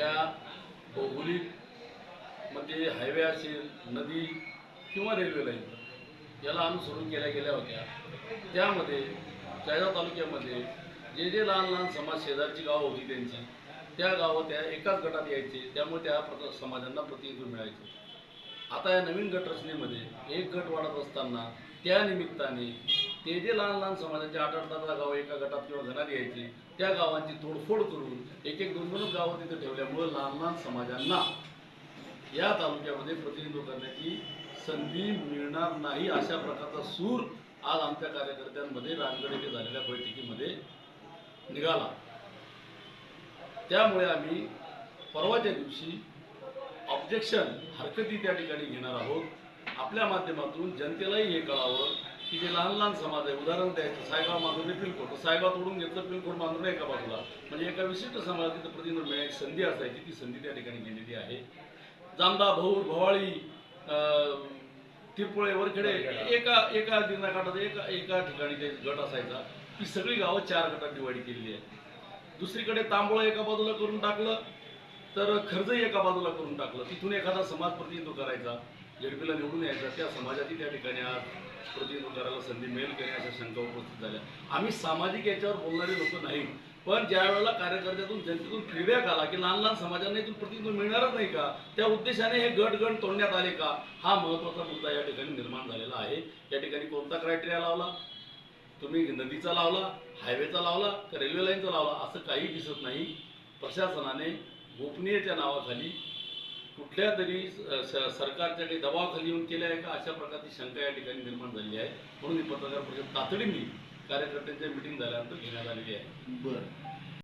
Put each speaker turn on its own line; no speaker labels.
या भौगोलिक मध्ये हायवे असेल, नदी किंवा रेल्वे लाईन याला अनुसरून केल्या गेल्या होत्या। त्यामध्ये चाळीसगाव तालुक्यामध्ये जे जे लहान लहान समाज शेजारची गावं होती त्यांची, त्या गावं त्या एकाच गटात यायचे, त्यामुळे त्या समाजांना प्रतिनिधित्व मिळायचे। आता या नवीन गट रचनेमध्ये एक गट वाढत असताना त्या निमित्ताने ते जे लहान लहान समाजाचे 8-8-10 गावं एका गटात किंवा घरात यायची, त्या गावांची तोडफोड करून एक एक 2-2 गावं तिथे ठेवल्यामुळे लहान लहान समाजांना या तालुक्यामध्ये प्रतिनिधित्व करण्याची संधी मिळणार नाही, अशा प्रकारचा सूर आज आमच्या कार्यकर्त्यांमध्ये राजगड येथे झालेल्या बैठकीमध्ये निघाला। त्यामुळे आम्ही परवाच्या दिवशी ऑब्जेक्शन हरकती त्या ठिकाणी घेणार आहोत। आपल्या माध्यमातून जनतेलाही हे कळावं की जे लहान लहान समाज आहे, उदाहरण द्यायचं, सायगाव मांजर्डे पिलकोट, सायगाव तोडून घेतलं, पिलकोट मांजर्डे एका बाजूला, म्हणजे एका विशिष्ट समाजाला तिथं प्रतिनिधित्व मिळण्याची संधी असायची, ती संधी त्या ठिकाणी गेलेली आहे। जामदा, भौर, भवाळी, तिरपुळे, वरखेडे एका दिनाकाठात एका ठिकाणी ते गट असायचा। ती सगळी गावं 4 गटात डिवाइड केलेली आहे। दुसरीकडे तांबोळा एका बाजूला करून टाकलं, तर खर्जही एका बाजूला करून टाकलं। तिथून एखादा समाज प्रतिनिधित्व करायचा, जेडपीला निवडून यायचा, त्या समाजाची त्या ठिकाणी आज प्रतिनिधित्व करायला संधी मिळेल की नाही अशा शंका उपस्थित झाल्या। आम्ही सामाजिक याच्यावर बोलणारे लोक नाही, पण ज्या वेळेला कार्यकर्त्यातून जनतेतून फीडबॅक आला की लहान लहान समाजांना इथून प्रतिनिधित्व मिळणारच नाही का, त्या उद्देशाने हे गट तोडण्यात आले का, हा महत्त्वाचा मुद्दा या ठिकाणी निर्माण झालेला आहे। या ठिकाणी कोणता क्रायटेरिया लावला तुम्ही, नदीचा लावला, हायवेचा लावला का रेल्वे लाईनचा लावला, असं काही दिसत नाही। प्रशासनाने गोपनीयतेच्या नावाखाली कुठल्या तरी सरकारच्या काही दबावाखाली येऊन केल्या आहे का, अशा प्रकारची शंका या ठिकाणी निर्माण झाली आहे। म्हणून ही पत्रकार परिषद तातडीने कार्यकर्त्यांच्या मीटिंग झाल्यानंतर घेण्यात आलेली आहे।
बरं.